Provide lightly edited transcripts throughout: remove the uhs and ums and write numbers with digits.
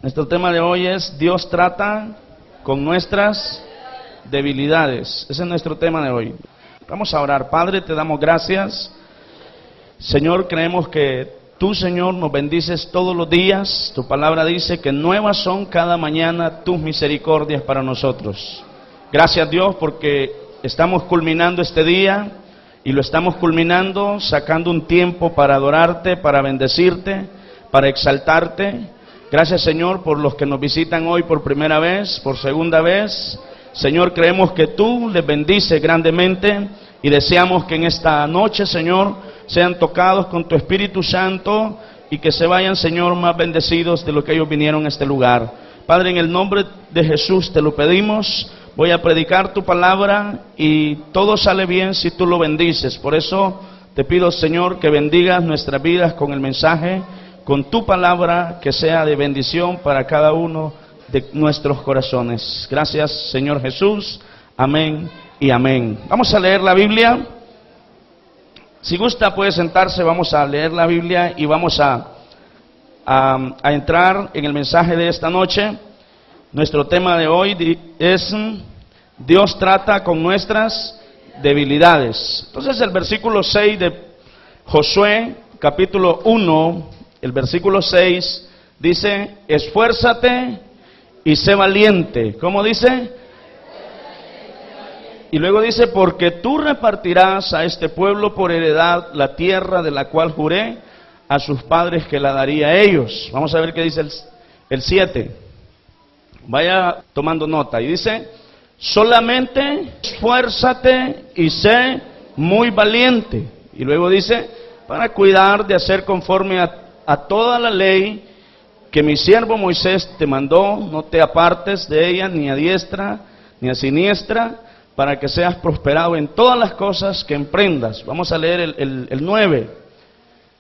Nuestro tema de hoy es Dios trata con nuestras debilidades. Ese es nuestro tema de hoy. Vamos a orar. Padre, te damos gracias. Señor, creemos que tú, Señor, nos bendices todos los días. Tu palabra dice que nuevas son cada mañana tus misericordias para nosotros. Gracias, Dios, porque estamos culminando este día y lo estamos culminando sacando un tiempo para adorarte, para bendecirte, para exaltarte. Gracias, Señor, por los que nos visitan hoy por primera vez, por segunda vez. Señor, creemos que tú les bendices grandemente y deseamos que en esta noche, Señor, sean tocados con tu Espíritu Santo y que se vayan, Señor, más bendecidos de lo que ellos vinieron a este lugar. Padre, en el nombre de Jesús te lo pedimos. Voy a predicar tu palabra y todo sale bien si tú lo bendices. Por eso te pido, Señor, que bendigas nuestras vidas con el mensaje, con tu palabra, que sea de bendición para cada uno de nuestros corazones. Gracias, Señor Jesús. Amén y amén. Vamos a leer la Biblia. Si gusta puede sentarse, vamos a leer la Biblia y vamos a entrar en el mensaje de esta noche. Nuestro tema de hoy es Dios trata con nuestras debilidades. Entonces el versículo 6 de Josué, capítulo 1, el versículo 6 dice: esfuérzate y sé valiente. ¿Cómo dice? Y luego dice: porque tú repartirás a este pueblo por heredad la tierra de la cual juré a sus padres que la daría a ellos. Vamos a ver qué dice el 7. Vaya tomando nota. Y dice: solamente esfuérzate y sé muy valiente. Y luego dice: para cuidar de hacer conforme a toda la ley que mi siervo Moisés te mandó, no te apartes de ella ni a diestra ni a siniestra, para que seas prosperado en todas las cosas que emprendas. Vamos a leer el 9.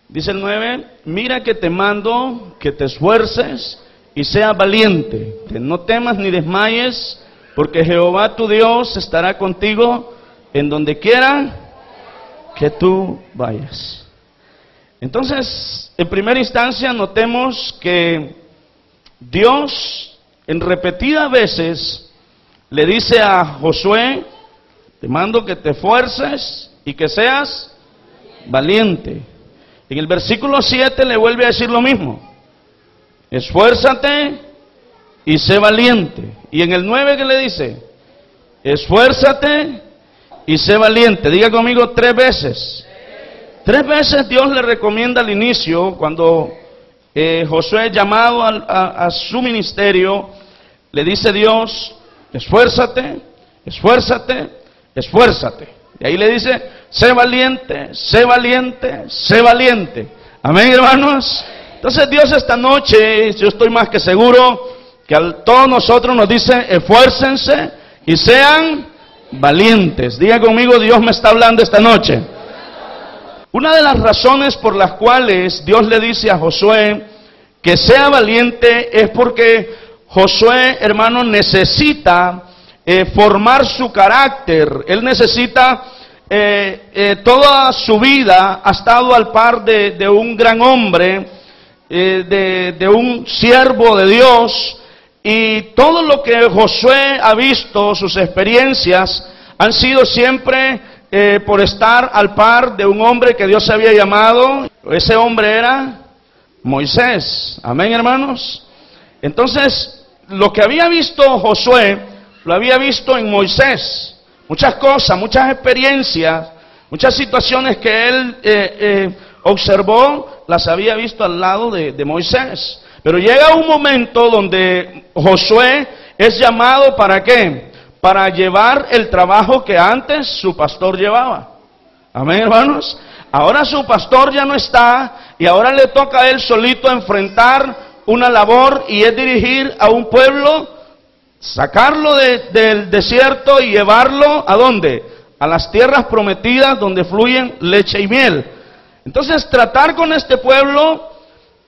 Dice el 9: mira que te mando que te esfuerces y seas valiente, que no temas ni desmayes, porque Jehová tu Dios estará contigo en donde quiera que tú vayas. Entonces, en primera instancia, notemos que Dios en repetidas veces le dice a Josué: te mando que te esfuerces y que seas valiente. En el versículo 7 le vuelve a decir lo mismo: esfuérzate y sé valiente. Y en el 9, ¿qué le dice? Esfuérzate y sé valiente. Diga conmigo 3 veces. 3 veces Dios le recomienda al inicio, cuando Josué es llamado a su ministerio, le dice Dios: esfuérzate, esfuérzate, esfuérzate. Y ahí le dice: sé valiente, sé valiente, sé valiente. Amén, hermanos. Entonces Dios esta noche, yo estoy más que seguro que a todos nosotros nos dice: esfuércense y sean valientes. Diga conmigo: Dios me está hablando esta noche. Una de las razones por las cuales Dios le dice a Josué que sea valiente es porque Josué, hermano, necesita formar su carácter. Él necesita, toda su vida ha estado al par de un gran hombre, de un siervo de Dios, y todo lo que Josué ha visto, sus experiencias, han sido siempre por estar al par de un hombre que Dios había llamado. Ese hombre era Moisés. Amén, hermanos. Entonces, lo que había visto Josué, lo había visto en Moisés. Muchas cosas, muchas experiencias, muchas situaciones que él observó, las había visto al lado de Moisés. Pero llega un momento donde Josué es llamado, ¿para qué? Para llevar el trabajo que antes su pastor llevaba. Amén, hermanos. Ahora su pastor ya no está y ahora le toca a él solito enfrentar una labor, y es dirigir a un pueblo, sacarlo del desierto y llevarlo ¿a dónde? A las tierras prometidas donde fluyen leche y miel. Entonces tratar con este pueblo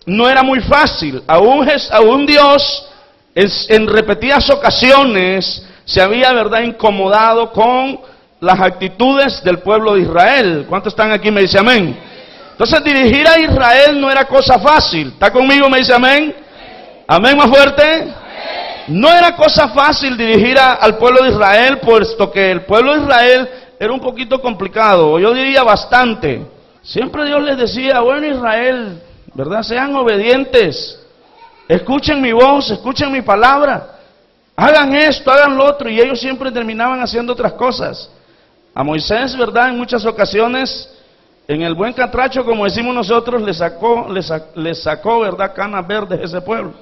no era muy fácil. Aún Dios en repetidas ocasiones se había, ¿verdad?, incomodado con las actitudes del pueblo de Israel. ¿Cuántos están aquí? Me dice amén. Entonces dirigir a Israel no era cosa fácil. ¿Está conmigo? Me dice amén. Amén, más fuerte. No era cosa fácil dirigir al pueblo de Israel, puesto que el pueblo de Israel era un poquito complicado, yo diría bastante. Siempre Dios les decía, bueno Israel, ¿verdad? Sean obedientes, escuchen mi voz, escuchen mi palabra, hagan esto, hagan lo otro, y ellos siempre terminaban haciendo otras cosas. A Moisés, ¿verdad? En muchas ocasiones, en el buen catracho, como decimos nosotros, le sacó, ¿verdad? Canas verdes a ese pueblo.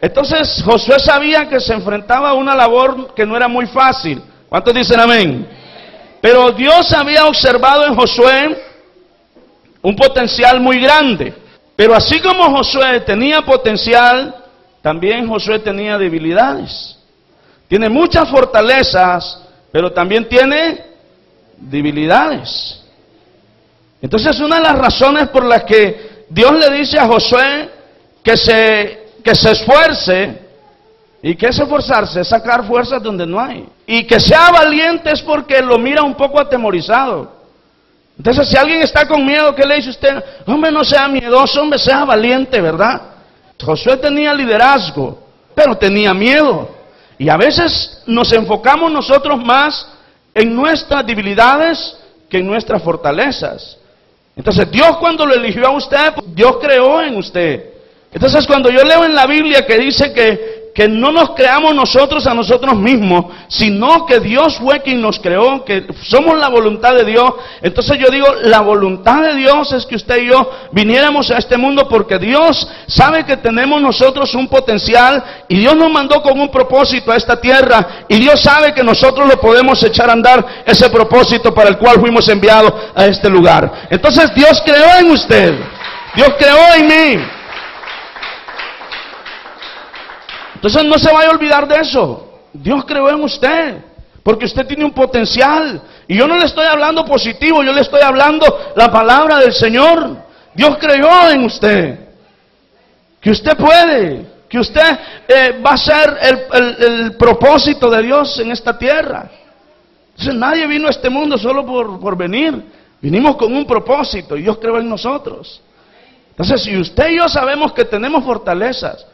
Entonces Josué sabía que se enfrentaba a una labor que no era muy fácil. ¿Cuántos dicen amén? Pero Dios había observado en Josué un potencial muy grande. Pero así como Josué tenía potencial, también Josué tenía debilidades. Tiene muchas fortalezas, pero también tiene debilidades. Entonces una de las razones por las que Dios le dice a Josué que se esfuerce, y que es esforzarse, es sacar fuerzas donde no hay, y que sea valiente es porque lo mira un poco atemorizado. Entonces si alguien está con miedo, ¿qué le dice usted? Hombre, no sea miedoso, hombre, sea valiente, ¿verdad? Josué tenía liderazgo, pero tenía miedo, y a veces nos enfocamos nosotros más en nuestras debilidades que en nuestras fortalezas. Entonces Dios, cuando lo eligió a usted, Dios creó en usted. Entonces cuando yo leo en la Biblia que dice que no nos creamos nosotros a nosotros mismos, sino que Dios fue quien nos creó, que somos la voluntad de Dios, entonces yo digo, la voluntad de Dios es que usted y yo viniéramos a este mundo porque Dios sabe que tenemos nosotros un potencial y Dios nos mandó con un propósito a esta tierra y Dios sabe que nosotros lo podemos echar a andar, ese propósito para el cual fuimos enviados a este lugar. Entonces Dios creó en usted, Dios creó en mí. Entonces no se vaya a olvidar de eso. Dios creó en usted, porque usted tiene un potencial. Y yo no le estoy hablando positivo, yo le estoy hablando la palabra del Señor. Dios creó en usted, que usted puede, que usted va a ser el propósito de Dios en esta tierra. Entonces nadie vino a este mundo solo por venir. Vinimos con un propósito y Dios creó en nosotros. Entonces si usted y yo sabemos que tenemos fortalezas,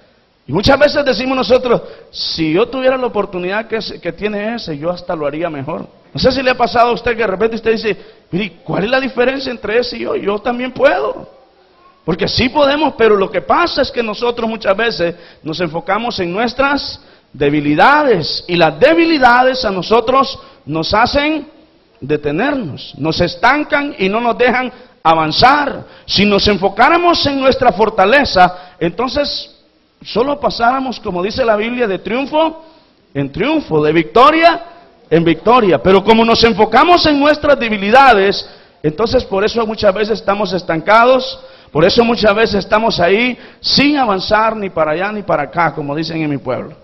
y muchas veces decimos nosotros, si yo tuviera la oportunidad que tiene ese, yo hasta lo haría mejor. No sé si le ha pasado a usted que de repente usted dice, mire, ¿cuál es la diferencia entre ese y yo? Yo también puedo. Porque sí podemos, pero lo que pasa es que nosotros muchas veces nos enfocamos en nuestras debilidades. Y las debilidades a nosotros nos hacen detenernos, nos estancan y no nos dejan avanzar. Si nos enfocáramos en nuestra fortaleza, entonces solo pasáramos, como dice la Biblia, de triunfo en triunfo, de victoria en victoria. Pero como nos enfocamos en nuestras debilidades, entonces por eso muchas veces estamos estancados, por eso muchas veces estamos ahí sin avanzar ni para allá ni para acá, como dicen en mi pueblo.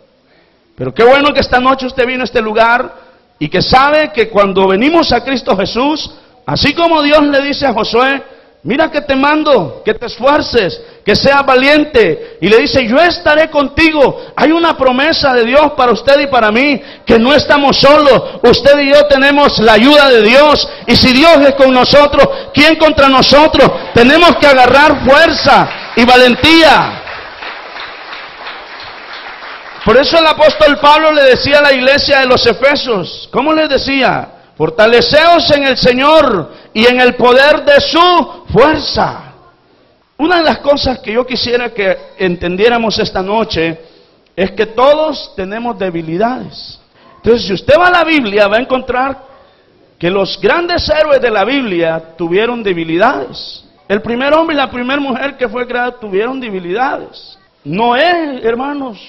Pero qué bueno que esta noche usted vino a este lugar y que sabe que cuando venimos a Cristo Jesús, así como Dios le dice a Josué, mira que te mando, que te esfuerces, que seas valiente. Y le dice, yo estaré contigo. Hay una promesa de Dios para usted y para mí, que no estamos solos. Usted y yo tenemos la ayuda de Dios. Y si Dios es con nosotros, ¿quién contra nosotros? Tenemos que agarrar fuerza y valentía. Por eso el apóstol Pablo le decía a la iglesia de los Efesios, ¿cómo les decía? Fortaleceos en el Señor y en el poder de su fuerza. Una de las cosas que yo quisiera que entendiéramos esta noche es que todos tenemos debilidades. Entonces, si usted va a la Biblia, va a encontrar que los grandes héroes de la Biblia tuvieron debilidades. El primer hombre y la primera mujer que fue creada tuvieron debilidades. Noé, hermanos,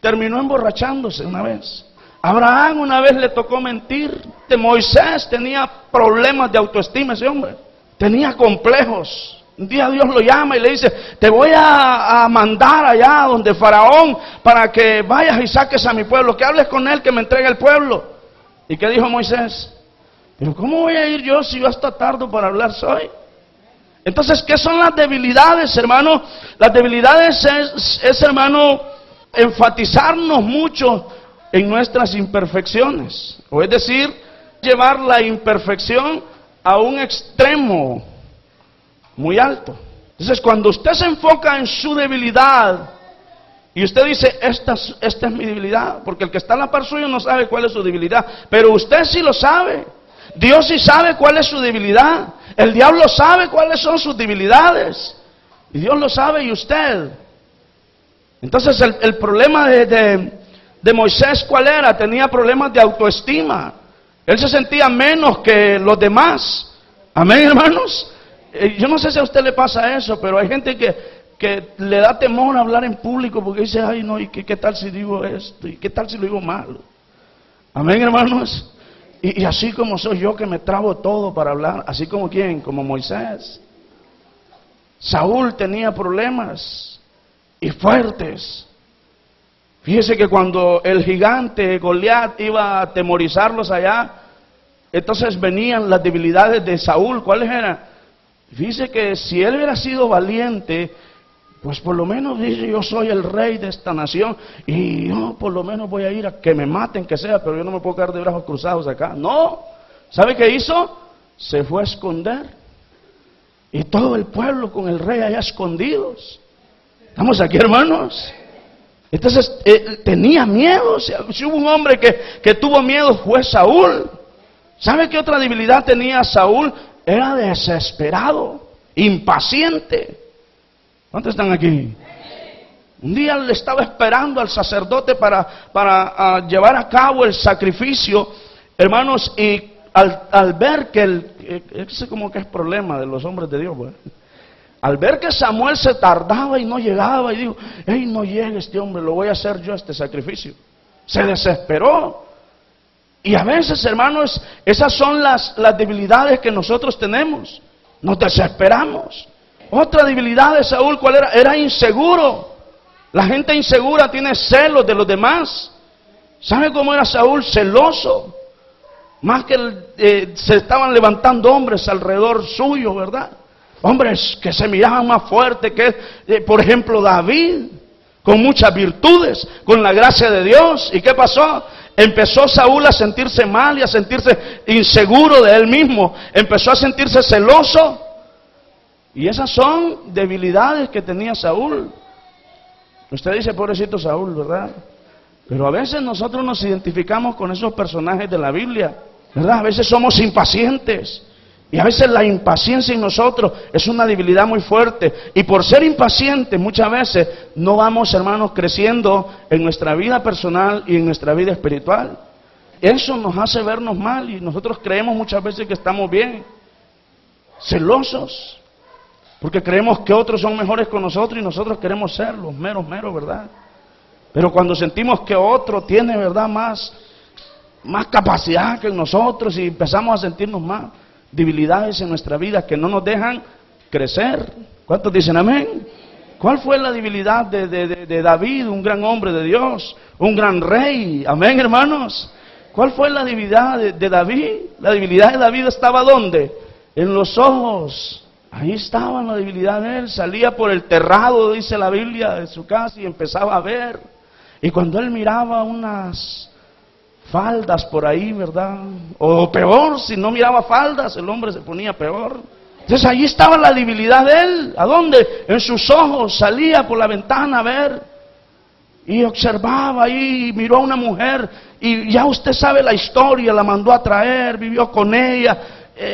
terminó emborrachándose una vez. Abraham una vez le tocó mentir. Moisés tenía problemas de autoestima, ese hombre. Tenía complejos. Un día Dios lo llama y le dice, te voy a mandar allá donde Faraón para que vayas y saques a mi pueblo, que hables con él, que me entregue el pueblo. ¿Y qué dijo Moisés? Pero ¿cómo voy a ir yo si yo hasta tardo para hablar soy? Entonces, ¿qué son las debilidades, hermano? Las debilidades es hermano, enfatizarnos mucho en nuestras imperfecciones, o es decir, llevar la imperfección a un extremo muy alto. Entonces, cuando usted se enfoca en su debilidad, Y usted dice, esta es mi debilidad, porque el que está a la par suyo no sabe cuál es su debilidad, pero usted sí lo sabe. Dios sí sabe cuál es su debilidad. El diablo sabe cuáles son sus debilidades. Y Dios lo sabe y usted. Entonces el problema de Moisés, ¿cuál era? Tenía problemas de autoestima. Él se sentía menos que los demás. Amén, hermanos. Yo no sé si a usted le pasa eso, pero hay gente que le da temor a hablar en público porque dice, ay no, ¿y qué tal si digo esto? ¿Y qué tal si lo digo mal? Amén, hermanos. Y así como soy yo, que me trabo todo para hablar, así como ¿quién? Como Moisés. Saúl tenía problemas y fuertes. Fíjese que cuando el gigante Goliat iba a atemorizarlos allá, entonces venían las debilidades de Saúl. ¿Cuáles eran? Fíjese que si él hubiera sido valiente, pues por lo menos dice, yo soy el rey de esta nación y yo por lo menos voy a ir a que me maten, que sea, pero yo no me puedo quedar de brazos cruzados acá. No, ¿sabe qué hizo? Se fue a esconder. Y todo el pueblo con el rey allá escondidos. ¿Estamos aquí, hermanos? Entonces, tenía miedo. Si hubo un hombre que tuvo miedo, fue Saúl. ¿Sabe qué otra debilidad tenía Saúl? Era desesperado, impaciente. ¿Cuántos están aquí? Un día le estaba esperando al sacerdote para llevar a cabo el sacrificio, hermanos, y al ver que ese como que es problema de los hombres de Dios, pues. Al ver que Samuel se tardaba y no llegaba, y dijo, hey, no llega este hombre, lo voy a hacer yo este sacrificio. Se desesperó. Y a veces, hermanos, esas son las debilidades que nosotros tenemos. Nos desesperamos. Otra debilidad de Saúl, ¿cuál era? Era inseguro. La gente insegura tiene celos de los demás. ¿Sabe cómo era Saúl? Celoso. Más que se estaban levantando hombres alrededor suyo, ¿verdad? Hombres que se miraban más fuertes que, por ejemplo, David, con muchas virtudes, con la gracia de Dios. ¿Y qué pasó? Empezó Saúl a sentirse mal y a sentirse inseguro de él mismo. Empezó a sentirse celoso. Y esas son debilidades que tenía Saúl. Usted dice, pobrecito Saúl, ¿verdad? Pero a veces nosotros nos identificamos con esos personajes de la Biblia, ¿verdad? A veces somos impacientes. Y a veces la impaciencia en nosotros es una debilidad muy fuerte. Y por ser impacientes muchas veces no vamos, hermanos, creciendo en nuestra vida personal y en nuestra vida espiritual. Eso nos hace vernos mal y nosotros creemos muchas veces que estamos bien. Celosos. Porque creemos que otros son mejores que nosotros y nosotros queremos ser los meros, ¿verdad? Pero cuando sentimos que otro tiene, ¿verdad?, más capacidad que nosotros y empezamos a sentirnos más debilidades en nuestra vida que no nos dejan crecer. ¿Cuántos dicen amén? ¿Cuál fue la debilidad de David, un gran hombre de Dios, un gran rey? Amén, hermanos. ¿Cuál fue la debilidad de David? La debilidad de David estaba ¿dónde? En los ojos. Ahí estaba la debilidad de él. Salía por el terrado, dice la Biblia, de su casa y empezaba a ver. Y cuando él miraba unas faldas por ahí, ¿verdad? O peor, si no miraba faldas, el hombre se ponía peor. Entonces ahí estaba la debilidad de él. ¿A dónde? En sus ojos. Salía por la ventana a ver y observaba ahí, miró a una mujer y ya usted sabe la historia, la mandó a traer, vivió con ella,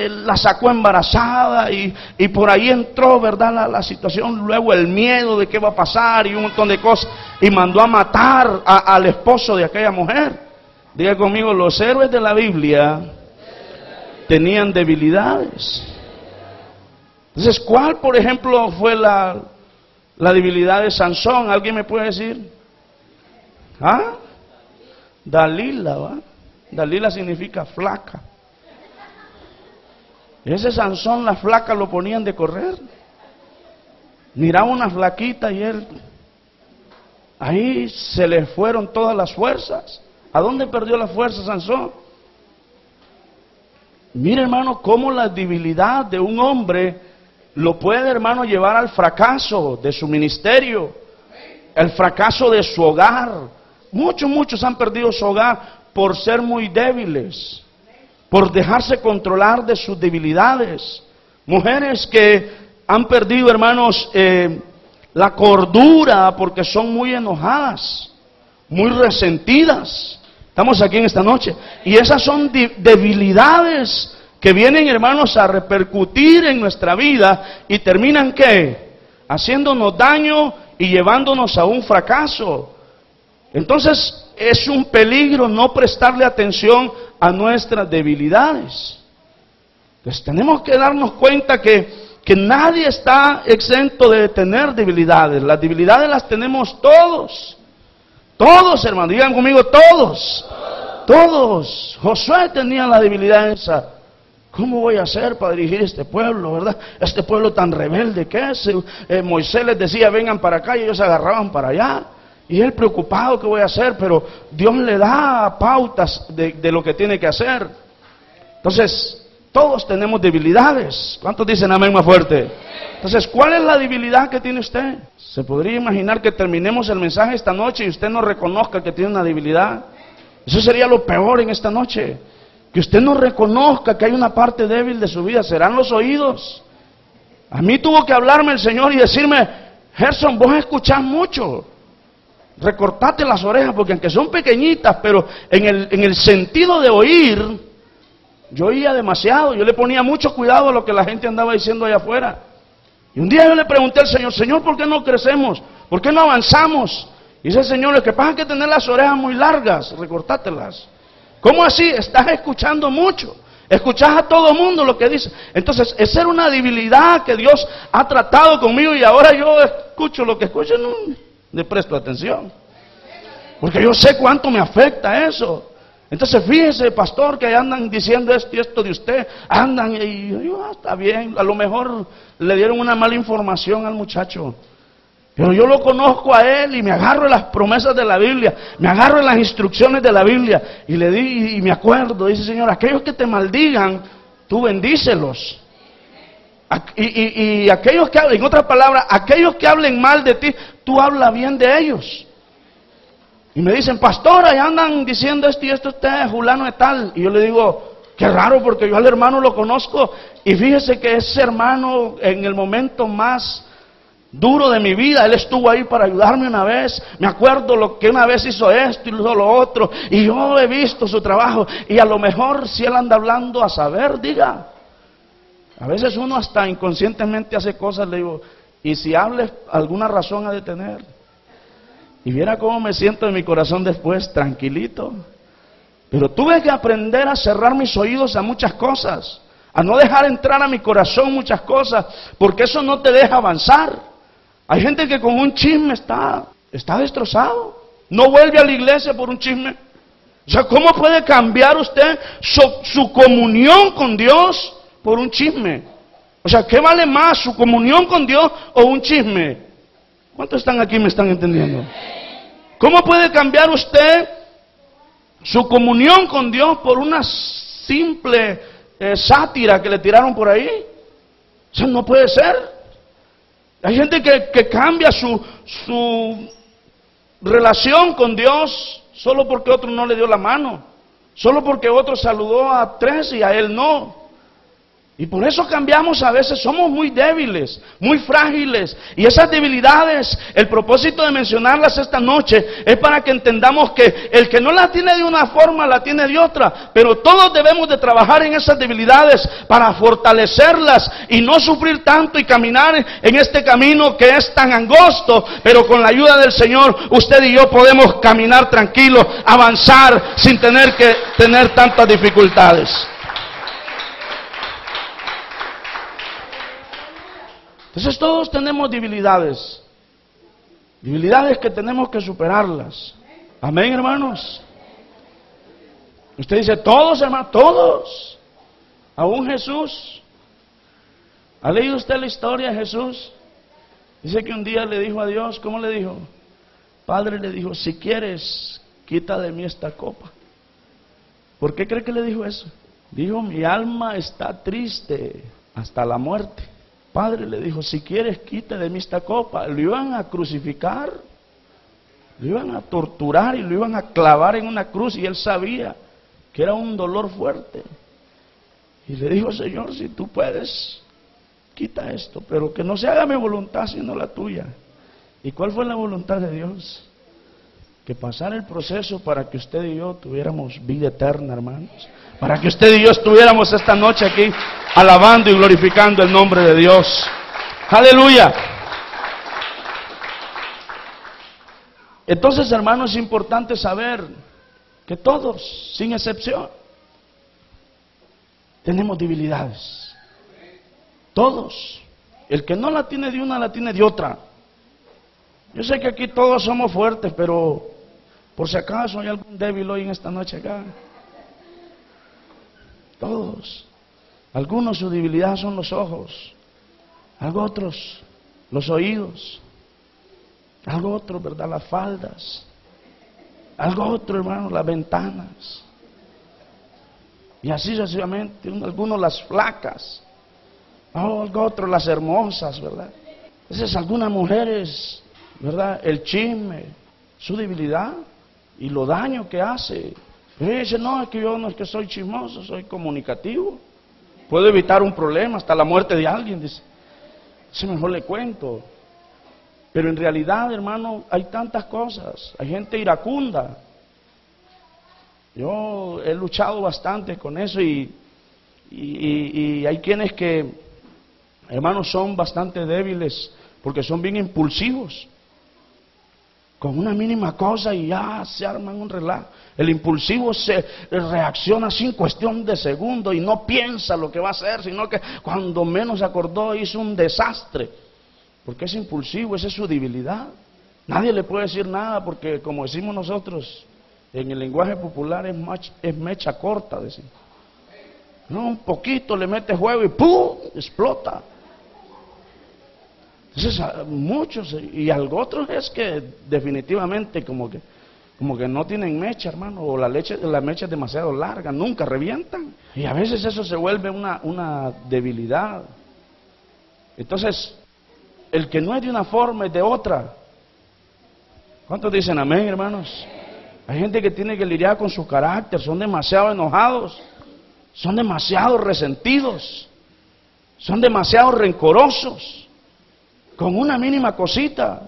la sacó embarazada y por ahí entró, ¿verdad?, la situación, luego el miedo de qué va a pasar y un montón de cosas, y mandó a matar al esposo de aquella mujer. Diga conmigo, los héroes de la Biblia tenían debilidades. Entonces, ¿cuál, por ejemplo, fue la debilidad de Sansón? ¿Alguien me puede decir? ¿Ah? Dalila, ¿va? Dalila significa flaca. Ese Sansón, la flaca lo ponían de correr. Miraba una flaquita y él, ahí se le fueron todas las fuerzas. ¿A dónde perdió la fuerza Sansón? Mire, hermano, cómo la debilidad de un hombre lo puede, hermano, llevar al fracaso de su ministerio, el fracaso de su hogar. Muchos han perdido su hogar por ser muy débiles, por dejarse controlar de sus debilidades. Mujeres que han perdido, hermanos, la cordura, porque son muy enojadas, muy resentidas. Estamos aquí en esta noche. Y esas son debilidades que vienen, hermanos, a repercutir en nuestra vida y terminan, ¿qué? Haciéndonos daño y llevándonos a un fracaso. Entonces, es un peligro no prestarle atención a nuestras debilidades. Entonces, tenemos que darnos cuenta que nadie está exento de tener debilidades. Las debilidades las tenemos todos. Todos, hermanos, digan conmigo, todos. Todos. Josué tenía la debilidad esa. ¿Cómo voy a hacer para dirigir este pueblo, verdad? Este pueblo tan rebelde que es. Moisés les decía, vengan para acá, y ellos se agarraban para allá. Y él preocupado, ¿qué voy a hacer? Pero Dios le da pautas de lo que tiene que hacer. Entonces, todos tenemos debilidades. ¿Cuántos dicen amén más fuerte? Entonces, ¿cuál es la debilidad que tiene usted? ¿Se podría imaginar que terminemos el mensaje esta noche y usted no reconozca que tiene una debilidad? Eso sería lo peor en esta noche. Que usted no reconozca que hay una parte débil de su vida. Serán los oídos. A mí tuvo que hablarme el Señor y decirme, Gerson, vos escuchás mucho. Recortate las orejas, porque aunque son pequeñitas, pero en el sentido de oír, yo oía demasiado. Yo le ponía mucho cuidado a lo que la gente andaba diciendo allá afuera. Y un día yo le pregunté al Señor, Señor, ¿por qué no crecemos? ¿Por qué no avanzamos? Y dice el Señor, lo que pasa es que tener las orejas muy largas, recortátelas. ¿Cómo así? Estás escuchando mucho. Escuchás a todo mundo lo que dice. Entonces, esa era una debilidad que Dios ha tratado conmigo y ahora yo escucho lo que escucho, no le presto atención. Porque yo sé cuánto me afecta eso. Entonces, fíjese, pastor, que andan diciendo esto y esto de usted. Andan y yo, está bien. A lo mejor le dieron una mala información al muchacho. Pero yo lo conozco a él y me agarro en las promesas de la Biblia, me agarro en las instrucciones de la Biblia y le di y me acuerdo, dice Señor, aquellos que te maldigan, tú bendícelos. Y aquellos que hablen, en otras palabras, aquellos que hablen mal de ti, tú habla bien de ellos. Y me dicen, pastor, ahí andan diciendo esto y esto, usted es fulano de tal. Y yo le digo, qué raro, porque yo al hermano lo conozco. Y fíjese que ese hermano, en el momento más duro de mi vida, él estuvo ahí para ayudarme una vez. Me acuerdo lo que una vez hizo esto y hizo lo otro, y yo he visto su trabajo. Y a lo mejor si él anda hablando a saber, diga. A veces uno hasta inconscientemente hace cosas, le digo, y si hables, alguna razón ha de tener. Y viera cómo me siento en mi corazón después, tranquilito. Pero tuve que aprender a cerrar mis oídos a muchas cosas, a no dejar entrar a mi corazón muchas cosas, porque eso no te deja avanzar. Hay gente que con un chisme está destrozado. No vuelve a la iglesia por un chisme. O sea, ¿cómo puede cambiar usted su comunión con Dios por un chisme? O sea, ¿qué vale más, su comunión con Dios o un chisme? ¿Cuántos están aquí y me están entendiendo? ¿Cómo puede cambiar usted su comunión con Dios por una simple sátira que le tiraron por ahí? O sea, no puede ser. Hay gente que cambia su relación con Dios solo porque otro no le dio la mano, solo porque otro saludó a tres y a él no. Y por eso cambiamos a veces, somos muy débiles, muy frágiles. Y esas debilidades, el propósito de mencionarlas esta noche es para que entendamos que el que no la tiene de una forma, la tiene de otra. Pero todos debemos de trabajar en esas debilidades para fortalecerlas y no sufrir tanto y caminar en este camino que es tan angosto. Pero con la ayuda del Señor, usted y yo podemos caminar tranquilos, avanzar sin tener que tener tantas dificultades. Entonces todos tenemos debilidades que tenemos que superarlas. Amén, hermanos. Usted dice, todos, hermanos, todos. Aún Jesús. ¿Ha leído usted la historia de Jesús? Dice que un día le dijo a Dios, ¿cómo le dijo? Padre, le dijo, si quieres, quita de mí esta copa. ¿Por qué cree que le dijo eso? Dijo, mi alma está triste hasta la muerte. Padre, le dijo, si quieres, quita de mí esta copa. Lo iban a crucificar, lo iban a torturar y lo iban a clavar en una cruz, y él sabía que era un dolor fuerte. Y le dijo, Señor, si tú puedes, quita esto, pero que no se haga mi voluntad sino la tuya. ¿Y cuál fue la voluntad de Dios? Que pasara el proceso para que usted y yo tuviéramos vida eterna, hermanos. Para que usted y yo estuviéramos esta noche aquí alabando y glorificando el nombre de Dios. ¡Aleluya! Entonces, hermanos, es importante saber que todos, sin excepción, tenemos debilidades. Todos. El que no la tiene de una, la tiene de otra. Yo sé que aquí todos somos fuertes, pero por si acaso hay algún débil hoy en esta noche acá. Todos. Algunos su debilidad son los ojos, algo otros los oídos, algo otro, ¿verdad? Las faldas, algo otro, hermano, las ventanas. Y así sucesivamente, algunos las flacas, algo otro las hermosas, ¿verdad? Esas algunas mujeres, ¿verdad? El chisme, su debilidad y lo daño que hace. Y dice, no, es que yo no es que soy chismoso, soy comunicativo. Puedo evitar un problema, hasta la muerte de alguien, dice. Ese mejor le cuento. Pero en realidad, hermano, hay tantas cosas. Hay gente iracunda. Yo he luchado bastante con eso y hay quienes que, hermanos, son bastante débiles porque son bien impulsivos. Con una mínima cosa y ya se arman un relajo. El impulsivo se reacciona sin cuestión de segundo y no piensa lo que va a hacer, sino que cuando menos se acordó hizo un desastre. Porque es impulsivo, esa es su debilidad. Nadie le puede decir nada porque, como decimos nosotros, en el lenguaje popular es mecha corta, decimos. No, un poquito le mete juego y ¡pum! Explota. Entonces, muchos, y algo otro es que definitivamente como que no tienen mecha, hermano, o la mecha es demasiado larga, nunca revientan. Y a veces eso se vuelve una debilidad. Entonces, el que no es de una forma es de otra. ¿Cuántos dicen amén, hermanos? Hay gente que tiene que lidiar con su carácter, son demasiado enojados, son demasiado resentidos, son demasiado rencorosos. Con una mínima cosita,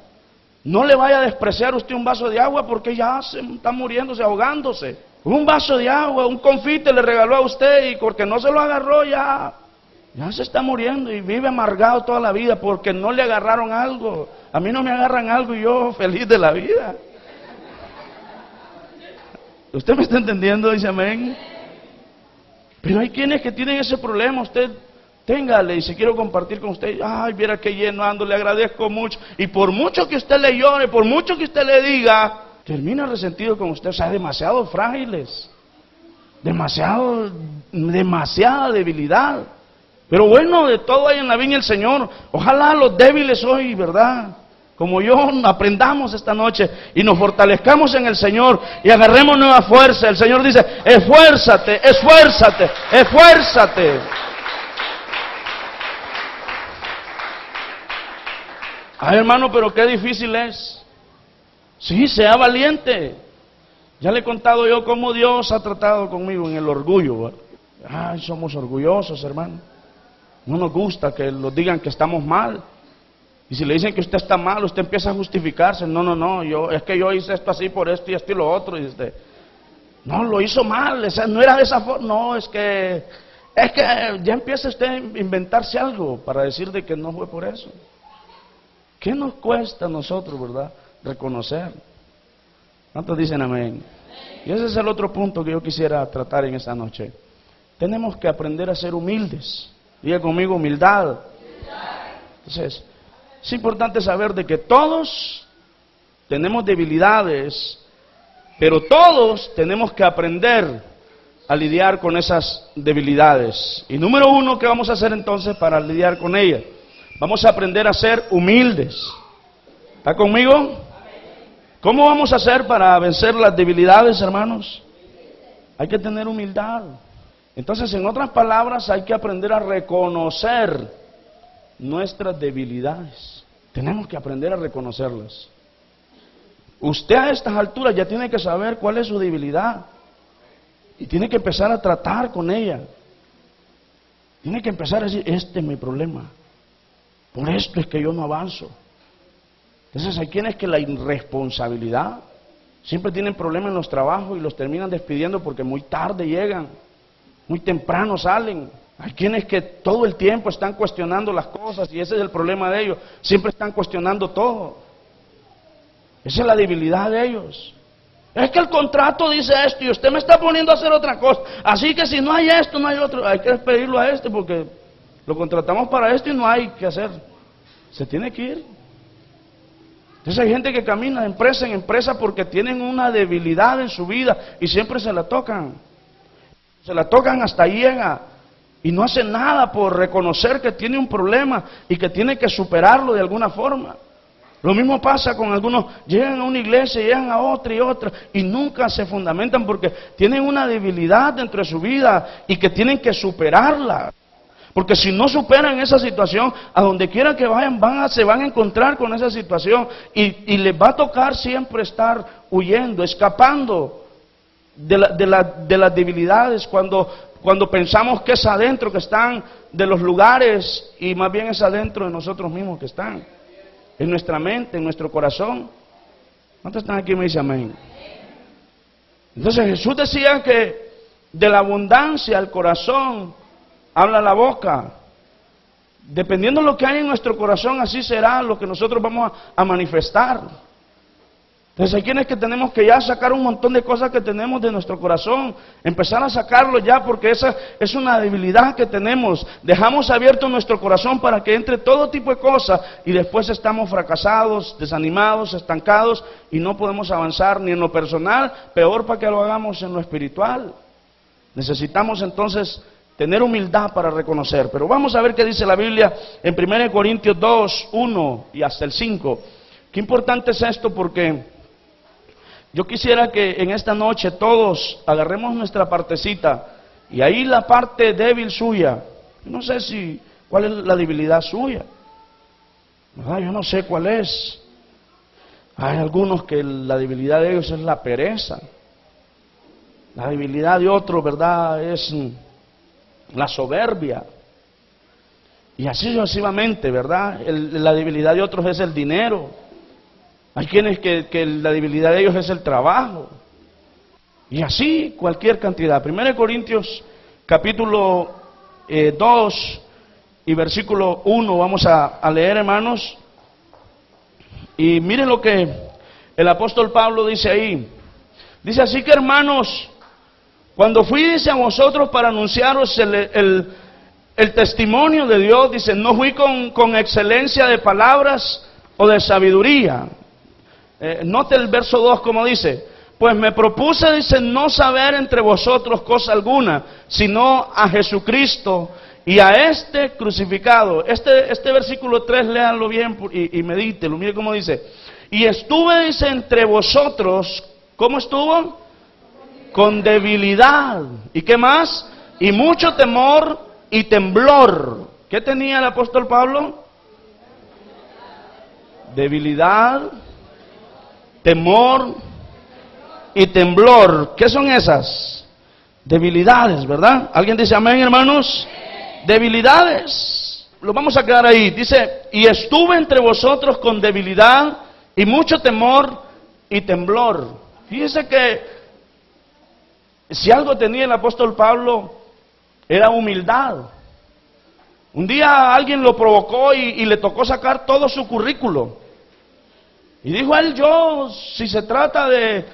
no le vaya a despreciar usted un vaso de agua porque ya se está muriéndose, ahogándose. Un vaso de agua, un confite le regaló a usted y porque no se lo agarró ya se está muriendo y vive amargado toda la vida porque no le agarraron algo. A mí no me agarran algo y yo feliz de la vida. ¿Usted me está entendiendo? Dice amén. Pero hay quienes que tienen ese problema. Usted téngale, y si quiero compartir con usted, ay, viera que lleno ando, le agradezco mucho, y por mucho que usted le llore, por mucho que usted le diga, termina resentido con usted. O sea, demasiado frágiles, demasiada debilidad. Pero bueno, de todo hay en la viña el Señor. Ojalá los débiles hoy, ¿verdad?, como yo, aprendamos esta noche y nos fortalezcamos en el Señor y agarremos nueva fuerza. El Señor dice, esfuérzate, esfuérzate, esfuérzate. Ay, hermano, pero qué difícil es. Sí, sea valiente. Ya le he contado yo cómo Dios ha tratado conmigo en el orgullo, ¿verdad? Ay, somos orgullosos, hermano. No nos gusta que nos digan que estamos mal. Y si le dicen que usted está mal, usted empieza a justificarse. No, es que yo hice esto así por esto y esto y lo otro. Y usted, no, lo hizo mal, no era de esa forma. No, es que ya empieza usted a inventarse algo para decir de que no fue por eso. ¿Qué nos cuesta a nosotros, verdad, reconocer? ¿Cuántos dicen amén? Y ese es el otro punto que yo quisiera tratar en esta noche. Tenemos que aprender a ser humildes. Diga conmigo, humildad. Entonces, es importante saber de que todos tenemos debilidades, pero todos tenemos que aprender a lidiar con esas debilidades. Y número uno, ¿qué vamos a hacer entonces para lidiar con ellas? Vamos a aprender a ser humildes. ¿Está conmigo? ¿Cómo vamos a hacer para vencer las debilidades, hermanos? Hay que tener humildad. Entonces, en otras palabras, hay que aprender a reconocer nuestras debilidades. Tenemos que aprender a reconocerlas. Usted a estas alturas ya tiene que saber cuál es su debilidad. Y tiene que empezar a tratar con ella. Tiene que empezar a decir, este es mi problema. Por esto es que yo no avanzo. Entonces hay quienes que la irresponsabilidad, siempre tienen problemas en los trabajos y los terminan despidiendo porque muy tarde llegan, muy temprano salen. Hay quienes que todo el tiempo están cuestionando las cosas y ese es el problema de ellos, siempre están cuestionando todo. Esa es la debilidad de ellos. Es que el contrato dice esto y usted me está poniendo a hacer otra cosa, así que si no hay esto, no hay otro, hay que despedirlo a este porque lo contratamos para esto y no hay que hacer, se tiene que ir. Entonces hay gente que camina de empresa en empresa porque tienen una debilidad en su vida y siempre se la tocan hasta ahí llega y no hace nada por reconocer que tiene un problema y que tiene que superarlo de alguna forma. Lo mismo pasa con algunos, llegan a una iglesia, llegan a otra y otra y nunca se fundamentan porque tienen una debilidad dentro de su vida y que tienen que superarla. Porque si no superan esa situación, a donde quiera que vayan, se van a encontrar con esa situación y les va a tocar siempre estar huyendo, escapando de las debilidades cuando pensamos que es adentro que están de los lugares y más bien es adentro de nosotros mismos que están, en nuestra mente, en nuestro corazón. ¿Cuántos están aquí y me dicen amén? Entonces Jesús decía que de la abundancia al corazón habla la boca. Dependiendo de lo que hay en nuestro corazón, así será lo que nosotros vamos a manifestar. Entonces hay quienes que tenemos que ya sacar un montón de cosas que tenemos de nuestro corazón, empezar a sacarlo ya porque esa es una debilidad que tenemos. Dejamos abierto nuestro corazón para que entre todo tipo de cosas y después estamos fracasados, desanimados, estancados y no podemos avanzar ni en lo personal, peor para que lo hagamos en lo espiritual. Necesitamos entonces tener humildad para reconocer. Pero vamos a ver qué dice la Biblia en 1 Corintios 2, 1 y hasta el 5. Qué importante es esto porque yo quisiera que en esta noche todos agarremos nuestra partecita y ahí la parte débil suya. Yo no sé cuál es la debilidad suya, ¿verdad? Yo no sé cuál es. Hay algunos que la debilidad de ellos es la pereza. La debilidad de otros, ¿verdad?, es la soberbia. Y así sucesivamente, ¿verdad? La debilidad de otros es el dinero. Hay quienes que la debilidad de ellos es el trabajo. Y así cualquier cantidad. 1 Corintios capítulo 2 y versículo 1 vamos a leer, hermanos. Y miren lo que el apóstol Pablo dice ahí. Dice así que, hermanos, cuando fui, dice, a vosotros para anunciaros el testimonio de Dios, dice, no fui con excelencia de palabras o de sabiduría. Note el verso 2 como dice, pues me propuse, dice, no saber entre vosotros cosa alguna, sino a Jesucristo y a este crucificado. Este versículo 3, léanlo bien y medítelo, mire cómo dice. Y estuve, dice, entre vosotros, ¿cómo estuvo? Con debilidad. ¿Y qué más? Y mucho temor y temblor. ¿Qué tenía el apóstol Pablo? Debilidad, temor y temblor. ¿Qué son esas? Debilidades, ¿verdad? ¿Alguien dice amén, hermanos? Debilidades. Lo vamos a quedar ahí. Dice, y estuve entre vosotros con debilidad y mucho temor y temblor. Fíjese que si algo tenía el apóstol Pablo era humildad. Un día alguien lo provocó y le tocó sacar todo su currículo. Y dijo él, yo, si se trata de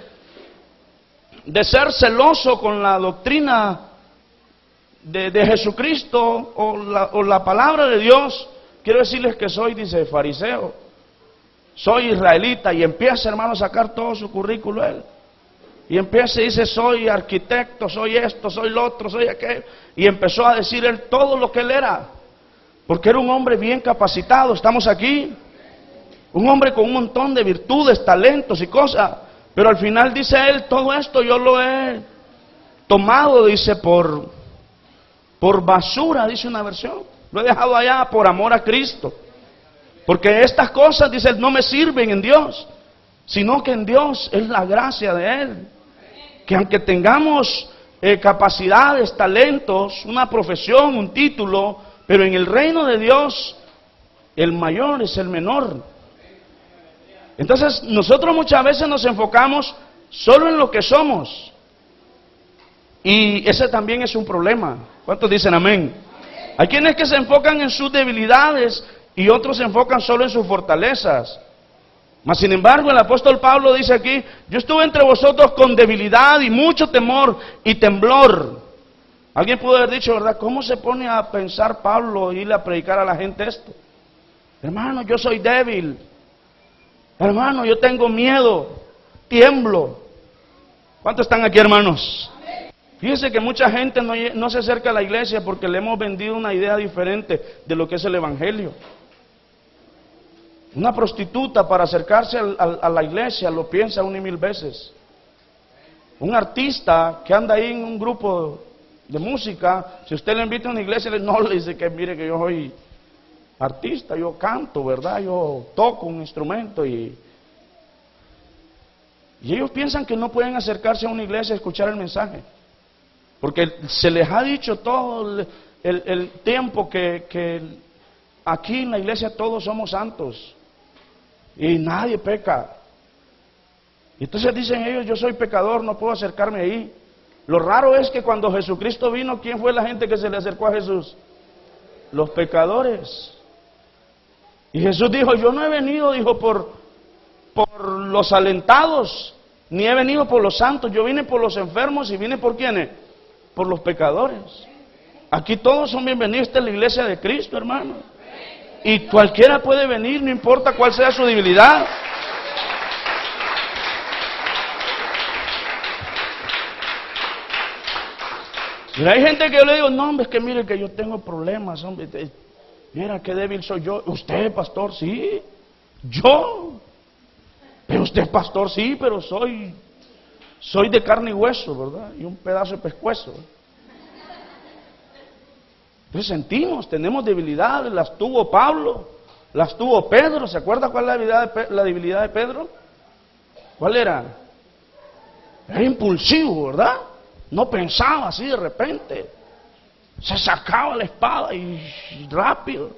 ser celoso con la doctrina de Jesucristo o la palabra de Dios, quiero decirles que soy, dice, fariseo, soy israelita, y empieza, hermano, a sacar todo su currículo él. Y empieza y dice, soy arquitecto, soy esto, soy lo otro, soy aquello. Y empezó a decir él todo lo que él era, porque era un hombre bien capacitado. ¿Estamos aquí? Un hombre con un montón de virtudes, talentos y cosas. Pero al final dice él, todo esto yo lo he tomado, dice, por basura, dice una versión. Lo he dejado allá por amor a Cristo. Porque estas cosas, dice él, no me sirven en Dios, sino que en Dios es la gracia de Él. Que aunque tengamos capacidades, talentos, una profesión, un título, pero en el reino de Dios, el mayor es el menor. Entonces nosotros muchas veces nos enfocamos solo en lo que somos. Y ese también es un problema. ¿Cuántos dicen amén? Hay quienes que se enfocan en sus debilidades y otros se enfocan solo en sus fortalezas. Mas sin embargo el apóstol Pablo dice aquí: yo estuve entre vosotros con debilidad y mucho temor y temblor. Alguien pudo haber dicho, ¿verdad? ¿Cómo se pone a pensar Pablo irle a predicar a la gente esto? Hermano, yo soy débil. Hermano, yo tengo miedo, tiemblo. ¿Cuántos están aquí, hermanos? Fíjense que mucha gente no se acerca a la iglesia porque le hemos vendido una idea diferente de lo que es el evangelio. Una prostituta para acercarse a la iglesia lo piensa 1 y 1000 veces. Un artista que anda ahí en un grupo de música, si usted le invita a una iglesia, no le dice que mire que yo soy artista, yo canto, ¿verdad? Yo toco un instrumento y ellos piensan que no pueden acercarse a una iglesia a escuchar el mensaje. Porque se les ha dicho todo el tiempo que aquí en la iglesia todos somos santos y nadie peca. Y entonces dicen ellos, yo soy pecador, no puedo acercarme ahí. Lo raro es que cuando Jesucristo vino, ¿quién fue la gente que se le acercó a Jesús? Los pecadores. Y Jesús dijo, yo no he venido, dijo, por los alentados, ni he venido por los santos, yo vine por los enfermos. ¿Y vine por quiénes? Por los pecadores. Aquí todos son bienvenidos, esta es la iglesia de Cristo, hermano. Y cualquiera puede venir, no importa cuál sea su debilidad. Y hay gente que yo le digo, no, hombre, es que mire que yo tengo problemas, hombre. Mira qué débil soy yo. ¿Usted, pastor? Sí. ¿Yo? Pero usted es pastor, sí, pero soy de carne y hueso, ¿verdad? Y un pedazo de pescuezo. Entonces sentimos, tenemos debilidades, las tuvo Pablo, las tuvo Pedro. ¿Se acuerda cuál es la debilidad de Pedro? ¿Cuál era? Era impulsivo, ¿verdad? No pensaba así de repente. Se sacaba la espada y rápido.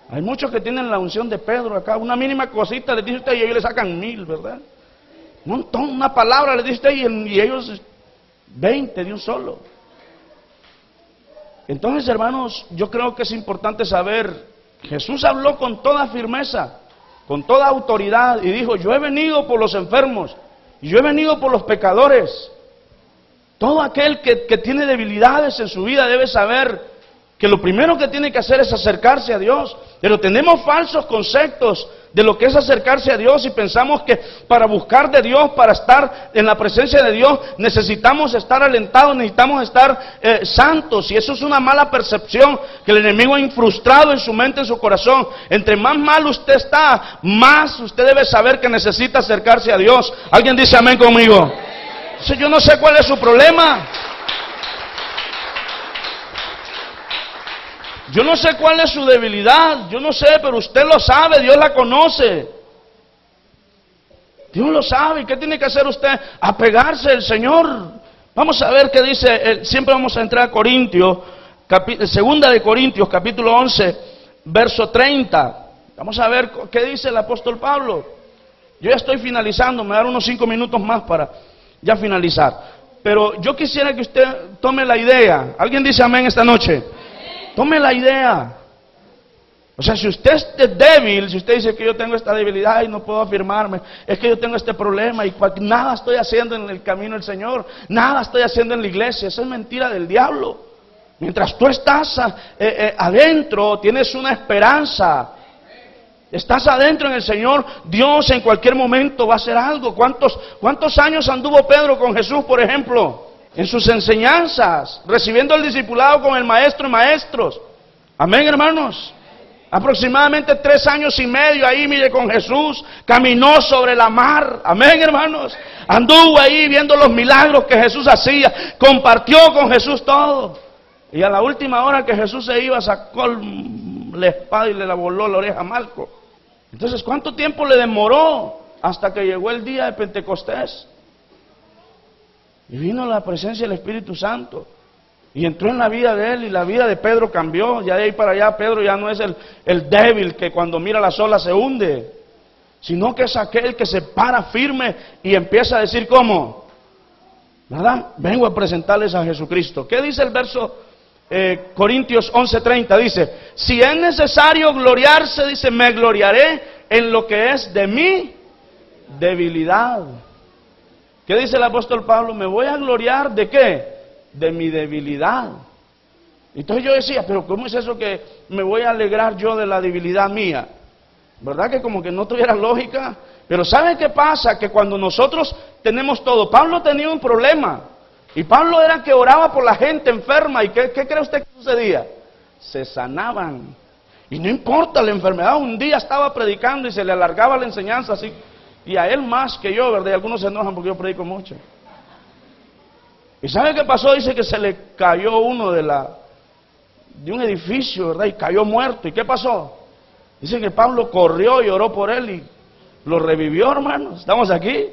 Hay muchos que tienen la unción de Pedro acá. Una mínima cosita le dice usted y ellos le sacan 1000, ¿verdad? Un montón, una palabra le dice usted y ellos 20 de un solo. Entonces, hermanos, yo creo que es importante saber, Jesús habló con toda firmeza, con toda autoridad y dijo, yo he venido por los enfermos, y yo he venido por los pecadores. Todo aquel que tiene debilidades en su vida debe saber que lo primero que tiene que hacer es acercarse a Dios. Pero tenemos falsos conceptos de lo que es acercarse a Dios y pensamos que para buscar de Dios, para estar en la presencia de Dios, necesitamos estar alentados, necesitamos estar santos. Y eso es una mala percepción que el enemigo ha infrustrado en su mente, en su corazón. Entre más mal usted está, más usted debe saber que necesita acercarse a Dios. ¿Alguien dice amén conmigo? Yo no sé cuál es su problema. Yo no sé cuál es su debilidad. Yo no sé, pero usted lo sabe. Dios la conoce. Dios lo sabe. ¿Y qué tiene que hacer usted? Apegarse al Señor. Vamos a ver qué dice. Siempre vamos a entrar a Corintios. Segunda de Corintios, capítulo 11, verso 30. Vamos a ver qué dice el apóstol Pablo. Yo ya estoy finalizando. Me dan unos 5 minutos más para ya finalizar. Pero yo quisiera que usted tome la idea. ¿Alguien dice amén esta noche? Tome la idea. O sea, si usted es débil, si usted dice que yo tengo esta debilidad y no puedo afirmarme, es que yo tengo este problema y nada estoy haciendo en el camino del Señor, nada estoy haciendo en la iglesia, esa es mentira del diablo. Mientras tú estás adentro, tienes una esperanza. Estás adentro en el Señor, Dios en cualquier momento va a hacer algo. ¿Cuántos años anduvo Pedro con Jesús, por ejemplo? En sus enseñanzas, recibiendo el discipulado con el maestro y maestros. Amén, hermanos. Aproximadamente 3 años y medio ahí, mire, con Jesús. Caminó sobre la mar. Amén, hermanos. Anduvo ahí viendo los milagros que Jesús hacía. Compartió con Jesús todo. Y a la última hora que Jesús se iba, sacó la espada y le voló la oreja a Malco. Entonces, ¿cuánto tiempo le demoró hasta que llegó el día de Pentecostés? Y vino la presencia del Espíritu Santo. Y entró en la vida de él y la vida de Pedro cambió. Ya de ahí para allá Pedro ya no es el débil que cuando mira las olas se hunde. sino que es aquel que se para firme y empieza a decir ¿cómo? ¿Verdad? Vengo a presentarles a Jesucristo. ¿Qué dice el verso Corintios 11:30? Dice, si es necesario gloriarse, dice, me gloriaré en lo que es de mi debilidad. ¿Qué dice el apóstol Pablo? Me voy a gloriar ¿de qué? De mi debilidad. Entonces yo decía, pero ¿cómo es eso que me voy a alegrar yo de la debilidad mía? ¿Verdad que como que no tuviera lógica? Pero ¿sabe qué pasa? Que cuando nosotros tenemos todo, Pablo tenía un problema. Y Pablo era que oraba por la gente enferma. ¿Y qué cree usted que sucedía? Se sanaban. Y no importa la enfermedad, un día estaba predicando y se le alargaba la enseñanza así. Y a él más que yo, ¿verdad? Y algunos se enojan porque yo predico mucho. ¿Y sabe qué pasó? Dice que se le cayó uno de un edificio, ¿verdad? Y cayó muerto. ¿Y qué pasó? Dice que Pablo corrió y oró por él y lo revivió, hermanos. ¿Estamos aquí?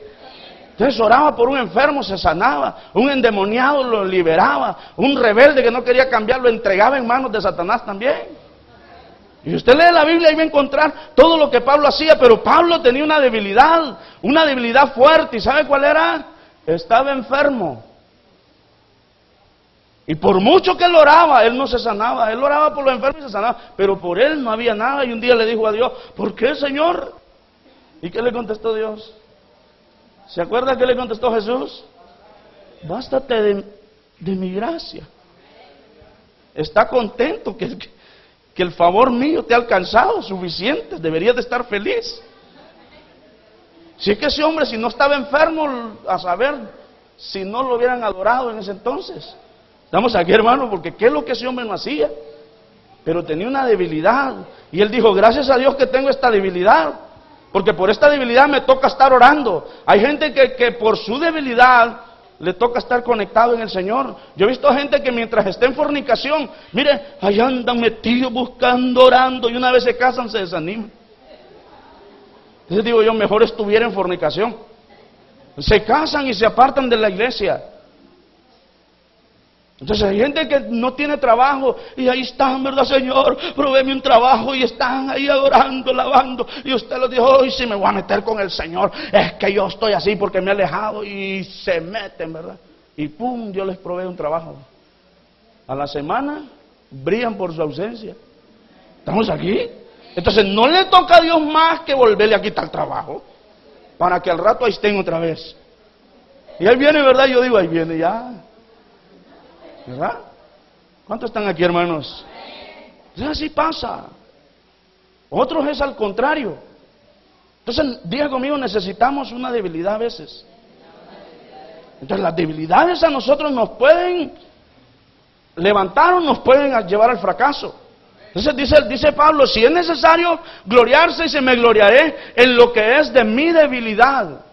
Entonces oraba por un enfermo, se sanaba. Un endemoniado lo liberaba. Un rebelde que no quería cambiar lo entregaba en manos de Satanás también. Y usted lee la Biblia y va a encontrar todo lo que Pablo hacía, pero Pablo tenía una debilidad fuerte. ¿Y sabe cuál era? Estaba enfermo. Y por mucho que él oraba, él no se sanaba. Él oraba por los enfermos y se sanaba, pero por él no había nada. Y un día le dijo a Dios, ¿por qué, Señor? ¿Y qué le contestó Dios? ¿Se acuerda qué le contestó Jesús? Bástate de mi gracia. Está contento que el favor mío te ha alcanzado, suficiente, deberías de estar feliz. Si es que ese hombre, si no estaba enfermo, a saber si no lo hubieran adorado en ese entonces. Estamos aquí, hermano, porque ¿qué es lo que ese hombre no hacía? Pero tenía una debilidad. Y él dijo, gracias a Dios que tengo esta debilidad, porque por esta debilidad me toca estar orando. Hay gente que por su debilidad le toca estar conectado en el Señor. Yo he visto gente que mientras está en fornicación, mire, allá andan metidos buscando, orando, y una vez se casan se desaniman. Entonces digo yo, mejor estuviera en fornicación. Se casan y se apartan de la iglesia. Entonces hay gente que no tiene trabajo y ahí están, ¿verdad, Señor? Provéeme un trabajo, y están ahí adorando, alabando, y usted les dijo, hoy sí me voy a meter con el Señor, es que yo estoy así porque me he alejado, y se meten, ¿verdad? Y pum, Dios les provee un trabajo. A la semana brillan por su ausencia. ¿Estamos aquí? Entonces no le toca a Dios más que volverle a quitar trabajo, para que al rato ahí estén otra vez. Y ahí viene, ¿verdad? Yo digo, ahí viene ya, ¿verdad? ¿Cuántos están aquí, hermanos? Entonces así pasa. Otros es al contrario. Entonces, diga conmigo, necesitamos una debilidad a veces. Entonces las debilidades a nosotros nos pueden levantar o nos pueden llevar al fracaso. Entonces dice Pablo, si es necesario gloriarse, y se me gloriaré en lo que es de mi debilidad.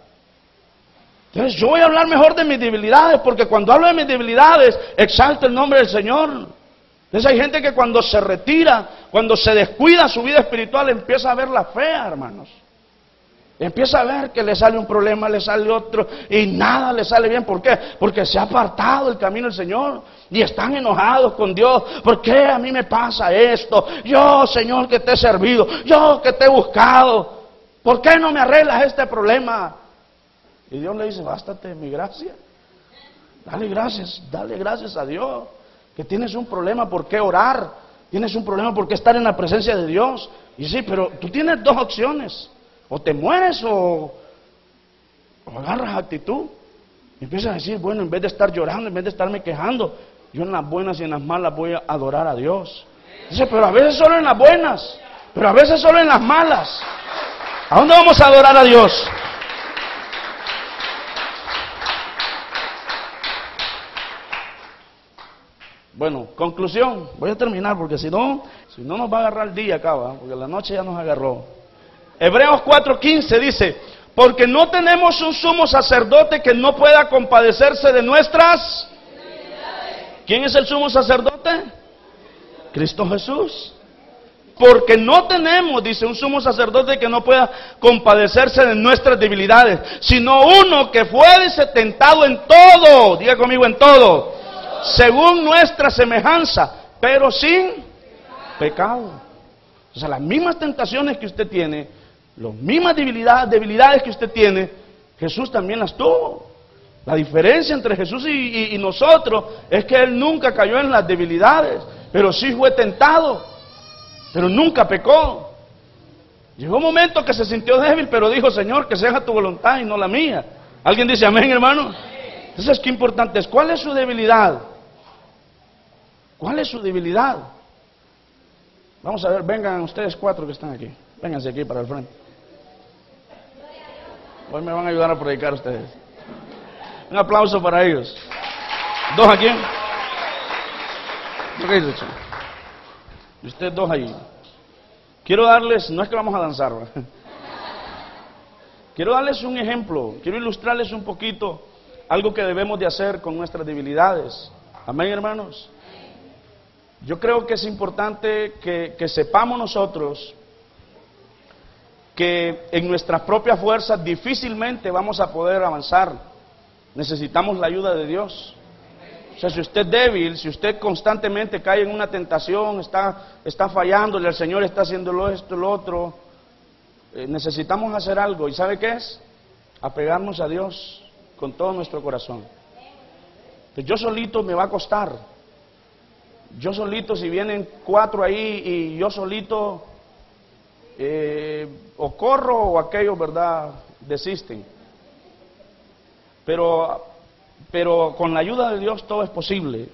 Entonces yo voy a hablar mejor de mis debilidades, porque cuando hablo de mis debilidades, exalto el nombre del Señor. Entonces hay gente que cuando se retira, cuando se descuida su vida espiritual, empieza a verla fea, hermanos. Empieza a ver que le sale un problema, le sale otro, y nada le sale bien. ¿Por qué? Porque se ha apartado del camino del Señor, y están enojados con Dios. ¿Por qué a mí me pasa esto? Yo, Señor, que te he servido, yo que te he buscado, ¿por qué no me arreglas este problema? Y Dios le dice, bástate de mi gracia. Dale gracias a Dios. Que tienes un problema por qué orar, tienes un problema por qué estar en la presencia de Dios. Y sí, pero tú tienes dos opciones: o te mueres o agarras actitud. Y empiezas a decir, bueno, en vez de estar llorando, en vez de estarme quejando, yo en las buenas y en las malas voy a adorar a Dios. Dice, pero a veces solo en las buenas, pero a veces solo en las malas. ¿A dónde vamos a adorar a Dios? Bueno, conclusión, voy a terminar porque si no nos va a agarrar el día acá, ¿va? Porque la noche ya nos agarró. Hebreos 4:15 dice, porque no tenemos un sumo sacerdote que no pueda compadecerse de nuestras... ¿Quién es el sumo sacerdote? Cristo Jesús. Porque no tenemos, dice, un sumo sacerdote que no pueda compadecerse de nuestras debilidades, sino uno que fue tentado en todo, diga conmigo, en todo, según nuestra semejanza, pero sin pecado. O sea, las mismas tentaciones que usted tiene, Las mismas debilidades que usted tiene, Jesús también las tuvo. La diferencia entre Jesús y nosotros es que Él nunca cayó en las debilidades, pero sí fue tentado, pero nunca pecó. Llegó un momento que se sintió débil, pero dijo: Señor, que sea tu voluntad y no la mía. ¿Alguien dice amén, hermano? Entonces, qué importante es. ¿Cuál es su debilidad? ¿Cuál es su debilidad? Vamos a ver, vengan ustedes 4 que están aquí. Vénganse aquí para el frente. Hoy me van a ayudar a predicar ustedes. Un aplauso para ellos. 2 aquí. ¿Qué dice, chico? Y ustedes 2 ahí. Quiero darles, no es que vamos a danzar, ¿verdad? Quiero darles un ejemplo, quiero ilustrarles un poquito algo que debemos de hacer con nuestras debilidades. Amén, hermanos. Yo creo que es importante que sepamos nosotros que en nuestras propias fuerzas difícilmente vamos a poder avanzar. Necesitamos la ayuda de Dios. O sea, si usted es débil, si usted constantemente cae en una tentación, está fallándole al Señor, está haciéndolo esto, lo otro, necesitamos hacer algo. ¿Y sabe qué es? Apegarnos a Dios con todo nuestro corazón. Pues yo solito me va a costar. Yo solito, si vienen 4 ahí y yo solito, o corro o aquellos, ¿verdad?, desisten. Pero con la ayuda de Dios todo es posible.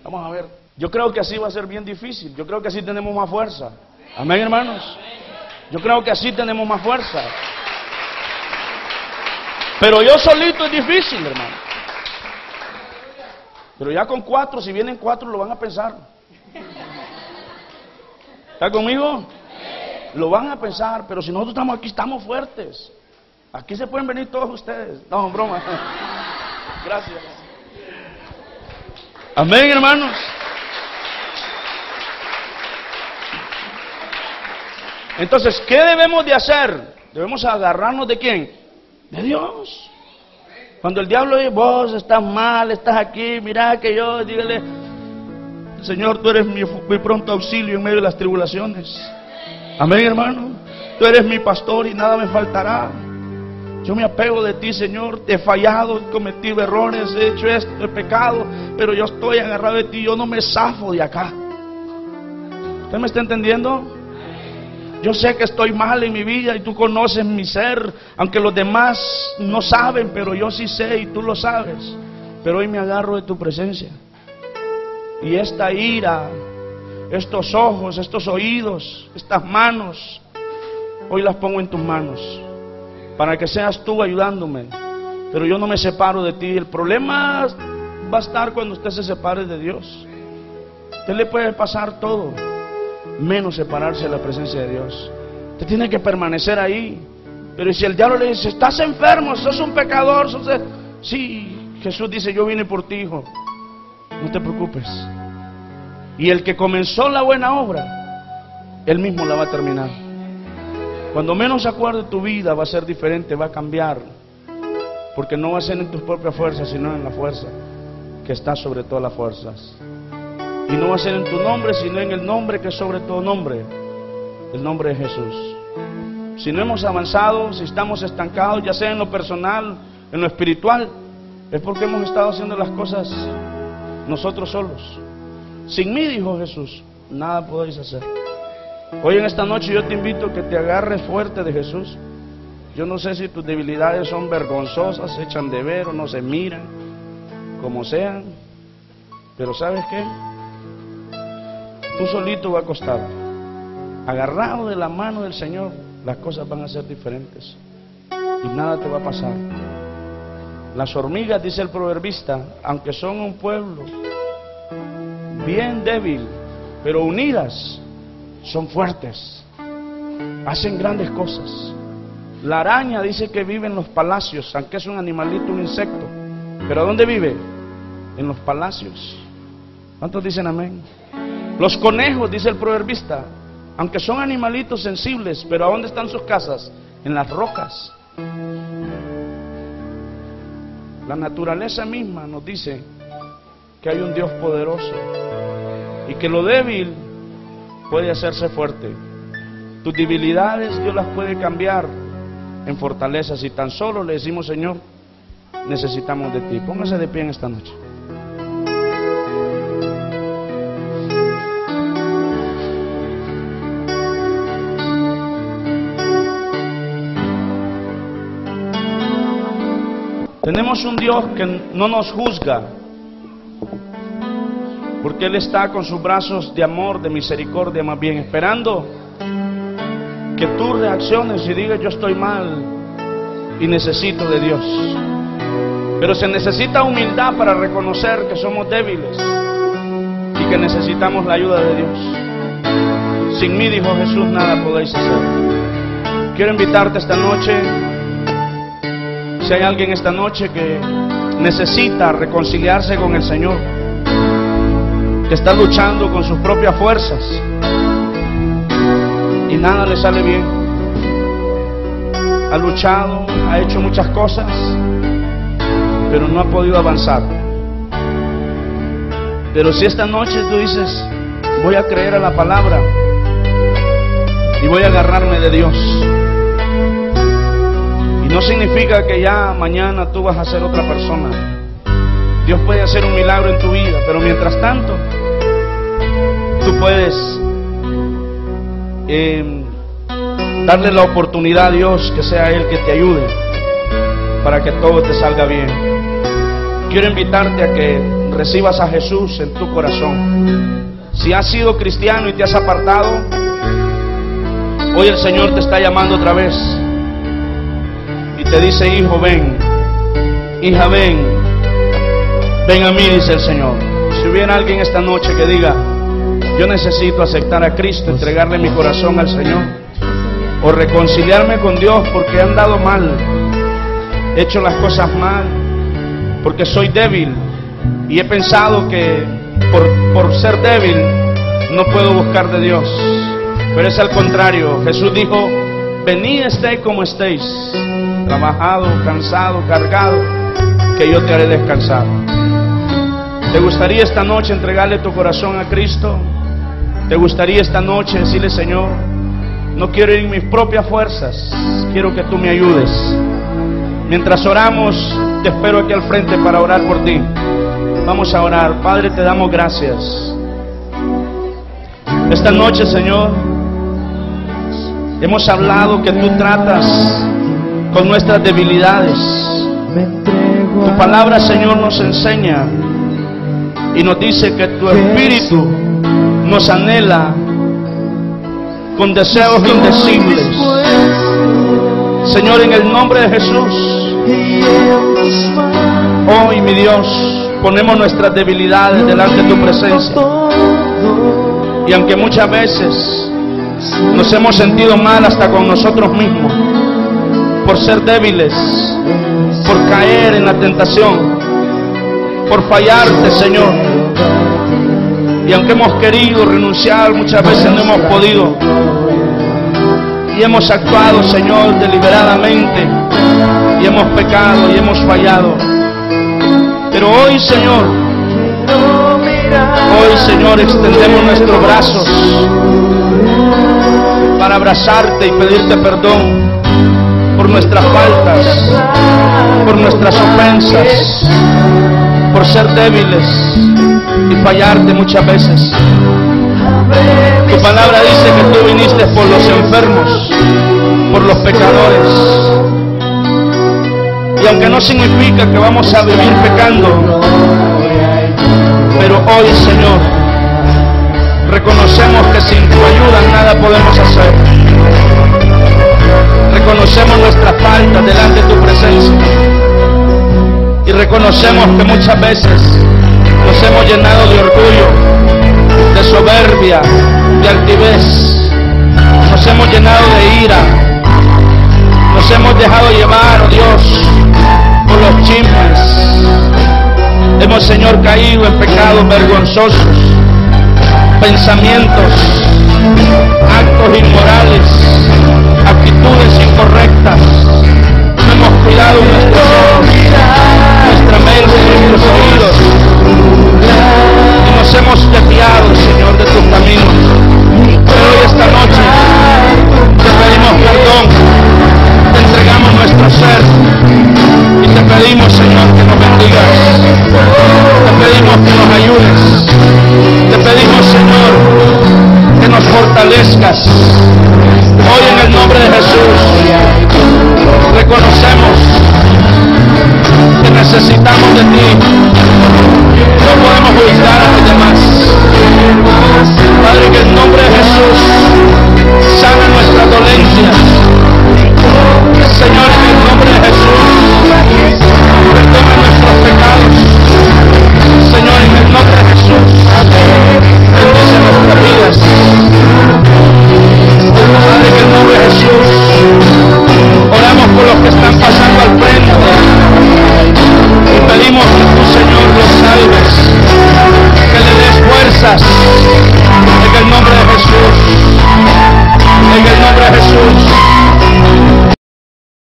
Vamos a ver. Yo creo que así va a ser bien difícil. Yo creo que así tenemos más fuerza. Amén, hermanos. Yo creo que así tenemos más fuerza. Pero yo solito es difícil, hermano. Pero ya con 4, si vienen 4, lo van a pensar. ¿Está conmigo? Lo van a pensar, pero si nosotros estamos aquí, estamos fuertes. Aquí se pueden venir todos ustedes. No, broma. Gracias. Amén, hermanos. Entonces, ¿qué debemos de hacer? Debemos agarrarnos ¿de quién? De Dios. Cuando el diablo dice: vos estás mal, estás aquí, mira que yo, dígale: Señor, tú eres mi pronto auxilio en medio de las tribulaciones. Amén, hermano. Tú eres mi pastor y nada me faltará. Yo me apego de ti, Señor. Te he fallado, he cometido errores, he hecho esto, he pecado, pero yo estoy agarrado de ti, yo no me zafo de acá. ¿Usted me está entendiendo? Yo sé que estoy mal en mi vida y tú conoces mi ser, aunque los demás no saben, pero yo sí sé y tú lo sabes. Pero hoy me agarro de tu presencia. Y esta ira, estos ojos, estos oídos, estas manos, hoy las pongo en tus manos, para que seas tú ayudándome. Pero yo no me separo de ti. El problema va a estar cuando usted se separe de Dios. Usted le puede pasar todo, menos separarse de la presencia de Dios. Usted tiene que permanecer ahí. Pero si el diablo le dice: estás enfermo, sos un pecador, sí, Jesús dice: yo vine por ti, hijo, no te preocupes. Y el que comenzó la buena obra, Él mismo la va a terminar. Cuando menos se acuerde, tu vida va a ser diferente, va a cambiar, porque no va a ser en tus propias fuerzas, sino en la fuerza que está sobre todas las fuerzas. Y no va a ser en tu nombre, sino en el nombre que es sobre todo nombre, el nombre de Jesús. Si no hemos avanzado, si estamos estancados, ya sea en lo personal, en lo espiritual, es porque hemos estado haciendo las cosas nosotros solos. Sin mí, dijo Jesús, nada podéis hacer. Hoy en esta noche yo te invito a que te agarres fuerte de Jesús. Yo no sé si tus debilidades son vergonzosas, se echan de ver o no se miran, como sean, pero ¿sabes qué? Tú solito va a costar. Agarrado de la mano del Señor, las cosas van a ser diferentes y nada te va a pasar. Las hormigas, dice el proverbista, aunque son un pueblo bien débil, pero unidas, son fuertes, hacen grandes cosas. La araña dice que vive en los palacios, aunque es un animalito, un insecto, pero ¿dónde vive? En los palacios. ¿Cuántos dicen amén? Los conejos, dice el proverbista, aunque son animalitos sensibles, pero ¿a dónde están sus casas? En las rocas. La naturaleza misma nos dice que hay un Dios poderoso y que lo débil puede hacerse fuerte. Tus debilidades Dios las puede cambiar en fortaleza si tan solo le decimos: Señor, necesitamos de ti. Póngase de pie en esta noche. Tenemos un Dios que no nos juzga, porque Él está con sus brazos de amor, de misericordia, más bien esperando que tú reacciones y digas: yo estoy mal y necesito de Dios. Pero se necesita humildad para reconocer que somos débiles y que necesitamos la ayuda de Dios. Sin mí, dijo Jesús, nada podéis hacer. Quiero invitarte esta noche. Si hay alguien esta noche que necesita reconciliarse con el Señor, que está luchando con sus propias fuerzas y nada le sale bien, ha luchado, ha hecho muchas cosas, pero no ha podido avanzar. Pero si esta noche tú dices: voy a creer a la palabra y voy a agarrarme de Dios, y no significa que ya mañana tú vas a ser otra persona. Dios puede hacer un milagro en tu vida, pero mientras tanto tú puedes darle la oportunidad a Dios que sea Él que te ayude para que todo te salga bien. Quiero invitarte a que recibas a Jesús en tu corazón. Si has sido cristiano y te has apartado, hoy el Señor te está llamando otra vez y te dice: hijo, ven, hija, ven, ven a mí, dice el Señor. Si hubiera alguien esta noche que diga: yo necesito aceptar a Cristo, entregarle mi corazón al Señor, o reconciliarme con Dios porque he andado mal, he hecho las cosas mal, porque soy débil y he pensado que por ser débil no puedo buscar de Dios, pero es al contrario. Jesús dijo: venid, estéis como estéis, trabajado, cansado, cargado, que yo te haré descansar. ¿Te gustaría esta noche entregarle tu corazón a Cristo? ¿Te gustaría esta noche decirle: Señor, no quiero ir en mis propias fuerzas, quiero que tú me ayudes? Mientras oramos, te espero aquí al frente para orar por ti. Vamos a orar. Padre, te damos gracias. Esta noche, Señor, hemos hablado que tú tratas con nuestras debilidades. Tu palabra, Señor, nos enseña y nos dice que tu espíritu nos anhela con deseos indecibles. Señor, en el nombre de Jesús, hoy, mi Dios, ponemos nuestras debilidades delante de tu presencia. Y aunque muchas veces nos hemos sentido mal hasta con nosotros mismos por ser débiles, por caer en la tentación, por fallarte, Señor, y aunque hemos querido renunciar, muchas veces no hemos podido, y hemos actuado, Señor, deliberadamente, y hemos pecado y hemos fallado. Pero hoy, Señor, extendemos nuestros brazos para abrazarte y pedirte perdón por nuestras faltas, por nuestras ofensas, por ser débiles y fallarte muchas veces. Tu palabra dice que tú viniste por los enfermos, por los pecadores. Y aunque no significa que vamos a vivir pecando, pero hoy, Señor, reconocemos que sin tu ayuda nada podemos hacer. Reconocemos nuestras faltas delante de tu presencia. Y reconocemos que muchas veces nos hemos llenado de orgullo, de soberbia, de altivez. Nos hemos llenado de ira. Nos hemos dejado llevar, oh Dios, por los chismes. Hemos, Señor, caído en pecados vergonzosos, pensamientos, actos inmorales, actitudes incorrectas. No hemos cuidado nuestros ojos.